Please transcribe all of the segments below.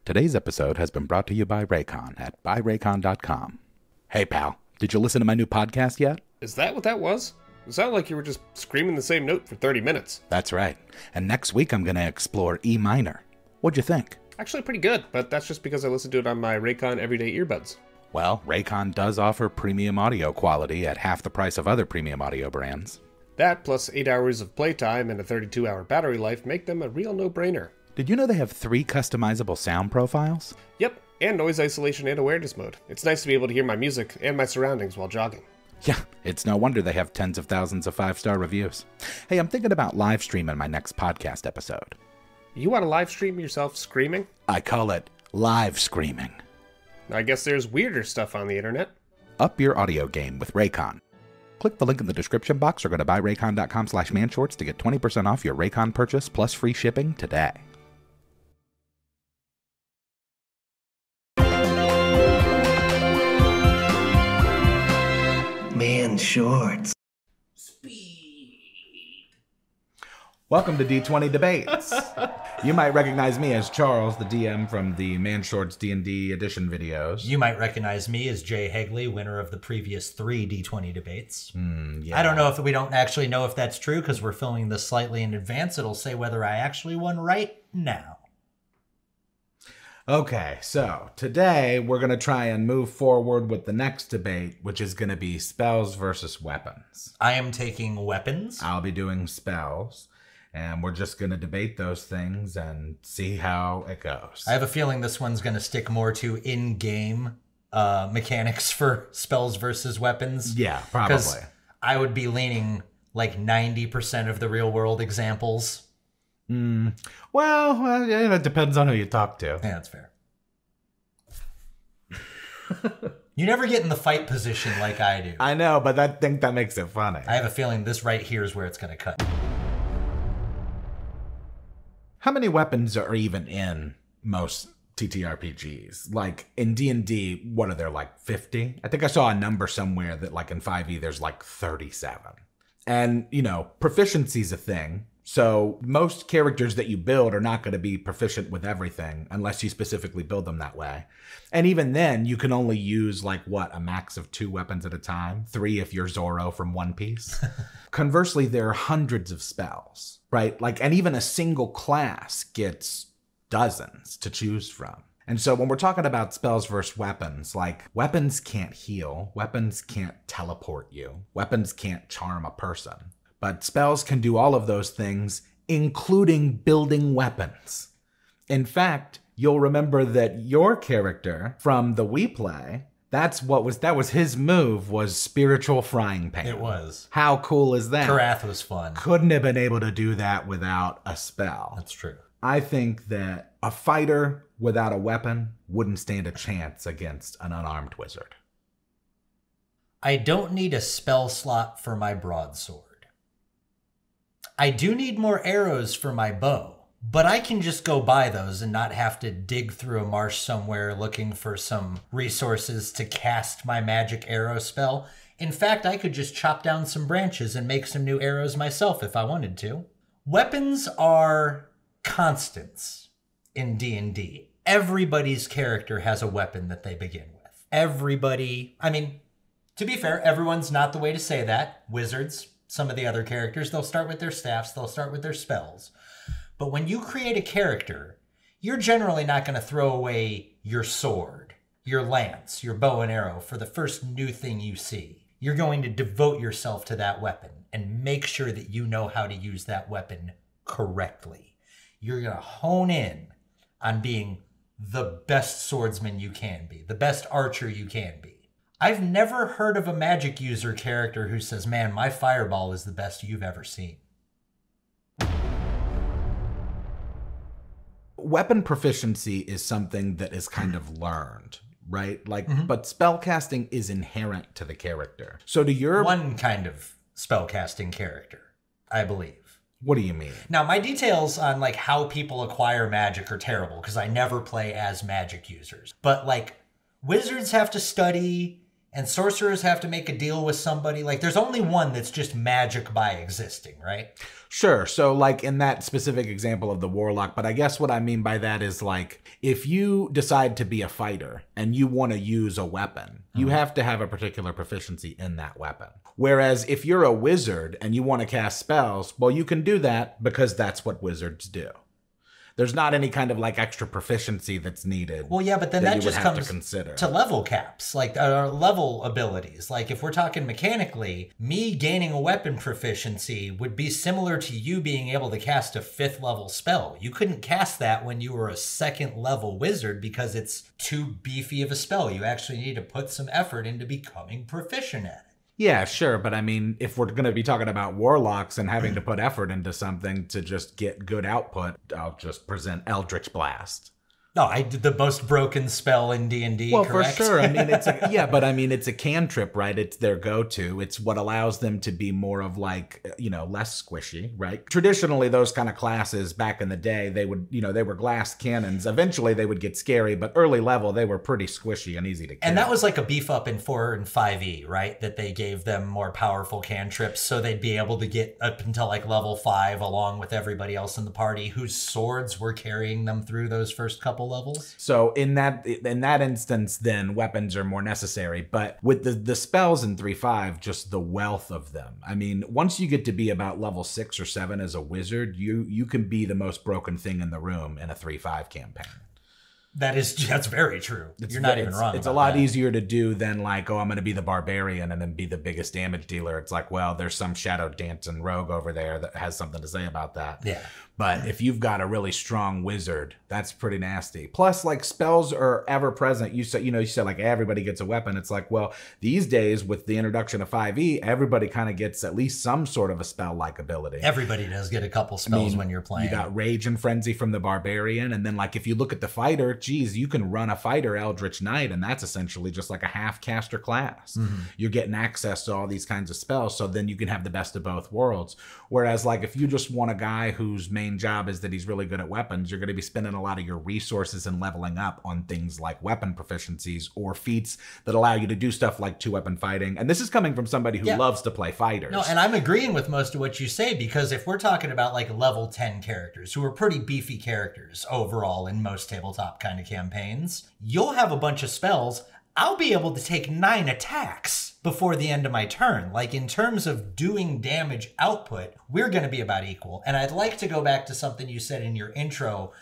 Today's episode has been brought to you by Raycon at buyraycon.com. Hey pal, did you listen to my new podcast yet? Is that what that was? It sounded like you were just screaming the same note for 30 minutes. That's right. And next week I'm going to explore E minor. What'd you think? Actually pretty good, but that's just because I listened to it on my Raycon Everyday Earbuds. Well, Raycon does offer premium audio quality at half the price of other premium audio brands. That, plus 8 hours of playtime and a 32-hour battery life, make them a real no-brainer. Did you know they have 3 customizable sound profiles? Yep, and noise isolation and awareness mode. It's nice to be able to hear my music and my surroundings while jogging. Yeah, it's no wonder they have tens of thousands of 5-star reviews. Hey, I'm thinking about live streaming my next podcast episode. You want to live stream yourself screaming? I call it live screaming. I guess there's weirder stuff on the internet. Up your audio game with Raycon. Click the link in the description box or go to buyraycon.com/manshorts to get 20% off your Raycon purchase plus free shipping today. Man shorts. Welcome to D20 Debates. You might recognize me as Charles, the DM from the Man Shorts D&D edition videos. You might recognize me as Jay Hegley, winner of the previous 3 D20 debates. Yeah. I don't know if we don't actually know if that's true because we're filming this slightly in advance. It'll say whether I actually won right now. Okay, so today we're going to try and move forward with the next debate, which is going to be spells versus weapons. I am taking weapons. I'll be doing spells, and we're just going to debate those things and see how it goes. I have a feeling this one's going to stick more to in-game mechanics for spells versus weapons. Yeah, probably. 'Cause I would be leaning like 90% of the real-world examples. Well, yeah, it depends on who you talk to. Yeah, that's fair. You never get in the fight position like I do. I know, but I think that makes it funny. I have a feeling this right here is where it's going to cut. How many weapons are even in most TTRPGs? Like in D&D, what are there, like 50? I think I saw a number somewhere that like in 5e there's like 37. And, you know, proficiency's a thing. So most characters that you build are not going to be proficient with everything unless you specifically build them that way. And even then, you can only use like, what, a max of 2 weapons at a time? 3 if you're Zoro from One Piece. Conversely, there are hundreds of spells, right? Like, and even a single class gets dozens to choose from. And so when we're talking about spells versus weapons, like weapons can't heal, weapons can't teleport you, weapons can't charm a person. But spells can do all of those things, including building weapons. In fact, you'll remember that your character from the Wii Play, that was his move, was spiritual frying pan. It was. How cool is that? Karath was fun. Couldn't have been able to do that without a spell. That's true. I think that a fighter without a weapon wouldn't stand a chance against an unarmed wizard. I don't need a spell slot for my broadsword. I do need more arrows for my bow, but I can just go buy those and not have to dig through a marsh somewhere looking for some resources to cast my magic arrow spell. In fact, I could just chop down some branches and make some new arrows myself if I wanted to. Weapons are constants in D&D. Everybody's character has a weapon that they begin with. Everybody, I mean, to be fair, everyone's not the way to say that. Wizards, some of the other characters, they'll start with their staffs, they'll start with their spells. But when you create a character, you're generally not going to throw away your sword, your lance, your bow and arrow for the first new thing you see. You're going to devote yourself to that weapon and make sure that you know how to use that weapon correctly. You're going to hone in on being the best swordsman you can be, the best archer you can be. I've never heard of a magic user character who says, man, my fireball is the best you've ever seen. Weapon proficiency is something that is kind of learned, right? Like, but spellcasting is inherent to the character. So to your... One kind of spellcasting character, I believe. What do you mean? Now, my details on like how people acquire magic are terrible because I never play as magic users. But like, wizards have to study And sorcerers have to make a deal with somebody. Like, there's only one that's just magic by existing, right? Sure. So, like, in that specific example of the warlock, but I guess what I mean by that is, like, if you decide to be a fighter and you want to use a weapon, you have to have a particular proficiency in that weapon. Whereas if you're a wizard and you want to cast spells, well, you can do that because that's what wizards do. There's not any kind of like extra proficiency that's needed. Well, yeah, but then that just comes consider to level caps, like level abilities. Like if we're talking mechanically, me gaining a weapon proficiency would be similar to you being able to cast a 5th level spell. You couldn't cast that when you were a 2nd level wizard because it's too beefy of a spell. You actually need to put some effort into becoming proficient at it. Yeah, sure. But I mean, if we're going to be talking about warlocks and having to put effort into something to just get good output, I'll just present Eldritch Blast. No, I did the most broken spell in D&D, well, correct? For sure. I mean, it's but I mean, it's a cantrip, right? It's their go-to. It's what allows them to be more of like, less squishy, right? Traditionally, those kind of classes back in the day, they would, they were glass cannons. Eventually, they would get scary, but early level, they were pretty squishy and easy to kill. And that was like a beef up in 4 and 5e, right? That they gave them more powerful cantrips so they'd be able to get up until like level 5 along with everybody else in the party whose swords were carrying them through those first couple levels. So in that instance, then weapons are more necessary. But with the spells in 3.5, just the wealth of them. I mean, once you get to be about level 6 or 7 as a wizard, you can be the most broken thing in the room in a 3.5 campaign. That's very true. You're not even wrong. It's a lot easier to do than like, oh, I'm going to be the barbarian and then be the biggest damage dealer. It's like, well, there's some shadow dancing rogue over there that has something to say about that. Yeah. But if you've got a really strong wizard, that's pretty nasty. Plus, like, spells are ever present. You said like everybody gets a weapon. It's like, well, these days with the introduction of 5e, everybody kind of gets at least some sort of a spell-like ability. Everybody does get a couple spells when you're playing. You got Rage and Frenzy from the barbarian, and then like if you look at the fighter, geez, you can run a fighter Eldritch Knight, and that's essentially just like a half caster class. Mm-hmm. You're getting access to all these kinds of spells, so then you can have the best of both worlds. Whereas like if you just want a guy whose main job is that he's really good at weapons, you're going to be spending a lot of your resources and leveling up on things like weapon proficiencies or feats that allow you to do stuff like 2-weapon fighting. And this is coming from somebody who loves to play fighters. No, and I'm agreeing with most of what you say, because if we're talking about like level 10 characters who are pretty beefy characters overall in most tabletop kind of campaigns, you'll have a bunch of spells. I'll be able to take 9 attacks before the end of my turn. Like in terms of doing damage output, we're going to be about equal. And I'd like to go back to something you said in your intro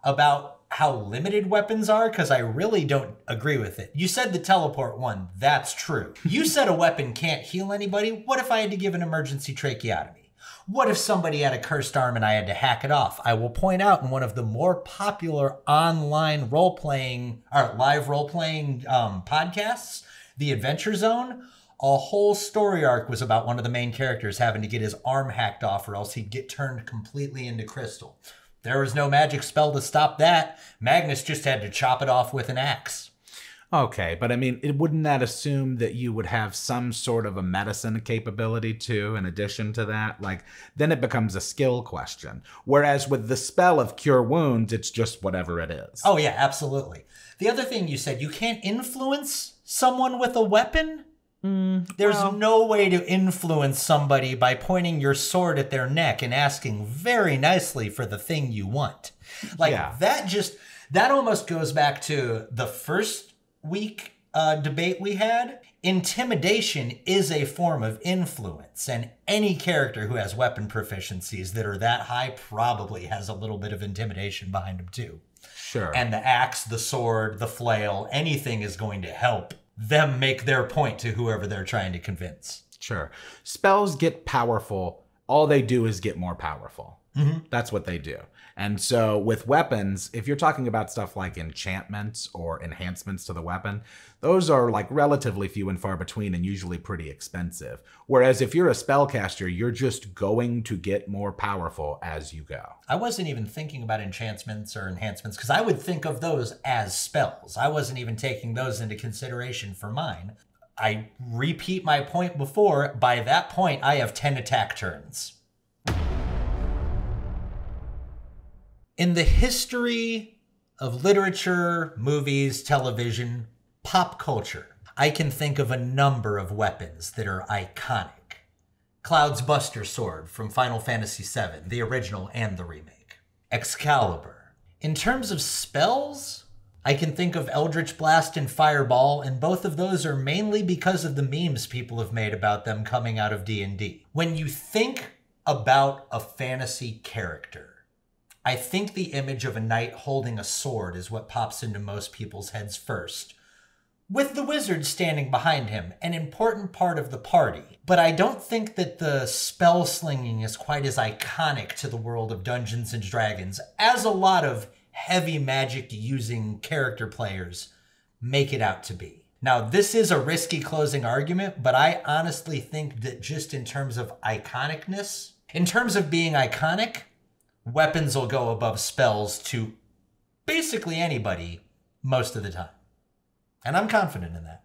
about how limited weapons are, because I really don't agree with it. You said the teleport one. That's true. You said a weapon can't heal anybody. What if I had to give an emergency tracheotomy? What if somebody had a cursed arm and I had to hack it off? I will point out in one of the more popular online role-playing or live role-playing podcasts, The Adventure Zone, a whole story arc was about one of the main characters having to get his arm hacked off or else he'd get turned completely into crystal. There was no magic spell to stop that. Magnus just had to chop it off with an axe. Okay, but I mean, wouldn't that assume that you would have some sort of a medicine capability too, in addition to that? Like, then it becomes a skill question. Whereas with the spell of Cure Wounds, it's just whatever it is. Oh yeah, absolutely. The other thing you said, you can't influence someone with a weapon? There's no way to influence somebody by pointing your sword at their neck and asking very nicely for the thing you want. Like, that almost goes back to the first week debate we had. Intimidation is a form of influence, and any character who has weapon proficiencies that are that high probably has a little bit of intimidation behind them too. Sure. And the axe, the sword, the flail, anything is going to help them make their point to whoever they're trying to convince. Sure. Spells get powerful. All they do is get more powerful. Mm-hmm. That's what they do. And so with weapons, if you're talking about stuff like enchantments or enhancements to the weapon, those are like relatively few and far between and usually pretty expensive. Whereas if you're a spellcaster, you're just going to get more powerful as you go. I wasn't even thinking about enchantments or enhancements because I would think of those as spells. I wasn't even taking those into consideration for mine. I repeat my point before. By that point, I have 10 attack turns. In the history of literature, movies, television, pop culture, I can think of a number of weapons that are iconic. Cloud's Buster Sword from Final Fantasy VII, the original and the remake. Excalibur. In terms of spells, I can think of Eldritch Blast and Fireball, and both of those are mainly because of the memes people have made about them coming out of D&D. When you think about a fantasy character, I think the image of a knight holding a sword is what pops into most people's heads first, with the wizard standing behind him, an important part of the party. But I don't think that the spell slinging is quite as iconic to the world of Dungeons and Dragons as a lot of heavy magic using character players make it out to be. Now, this is a risky closing argument, but I honestly think that just in terms of iconicness, in terms of being iconic, weapons will go above spells to basically anybody most of the time. And I'm confident in that.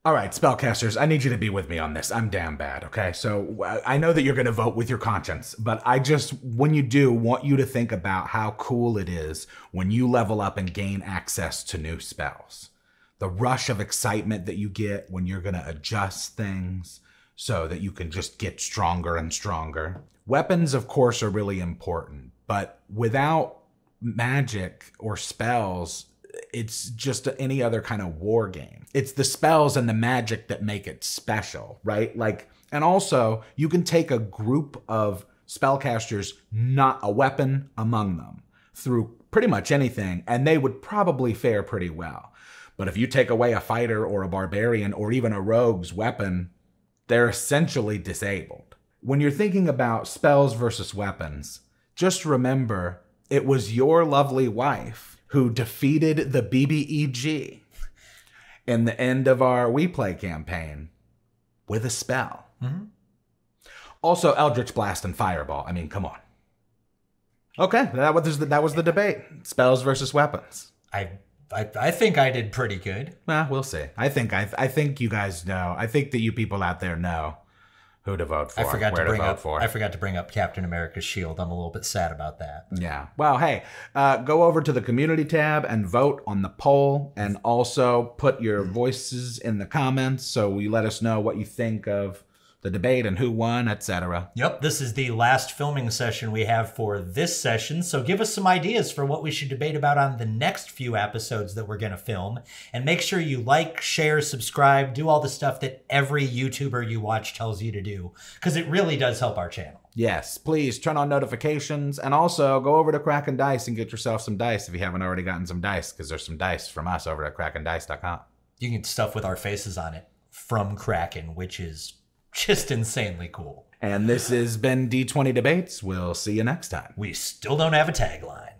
All right, spellcasters, I need you to be with me on this. I'm damn bad, okay? So I know that you're going to vote with your conscience, but I just, when you do, want you to think about how cool it is when you level up and gain access to new spells. The rush of excitement that you get when you're going to adjust things so that you can just get stronger and stronger. Weapons, of course, are really important, but without magic or spells, it's just any other kind of war game. It's the spells and the magic that make it special, right? Like, and also you can take a group of spellcasters, not a weapon among them, through pretty much anything, and they would probably fare pretty well. But if you take away a fighter or a barbarian or even a rogue's weapon, they're essentially disabled. When you're thinking about spells versus weapons, just remember it was your lovely wife who defeated the BBEG in the end of our We Play campaign with a spell. Mm-hmm. Also, Eldritch Blast and Fireball. I mean, come on. Okay, that was the debate. Spells versus weapons. I think I did pretty good. Well, we'll see. I think you guys know. I think that you people out there know who to vote for. I forgot to bring up Captain America's shield. I'm a little bit sad about that. Yeah. Well, hey, go over to the community tab and vote on the poll, and also put your voices in the comments so you let us know what you think of the debate and who won, etc. Yep, this is the last filming session we have for this session, so give us some ideas for what we should debate about on the next few episodes that we're going to film. And make sure you like, share, subscribe, do all the stuff that every YouTuber you watch tells you to do, because it really does help our channel. Yes, please turn on notifications, and also go over to Kraken Dice and get yourself some dice if you haven't already gotten some dice, because there's some dice from us over at krakendice.com. You can get stuff with our faces on it from Kraken, which is just insanely cool. And this has been D20 Debates. We'll see you next time. We still don't have a tagline.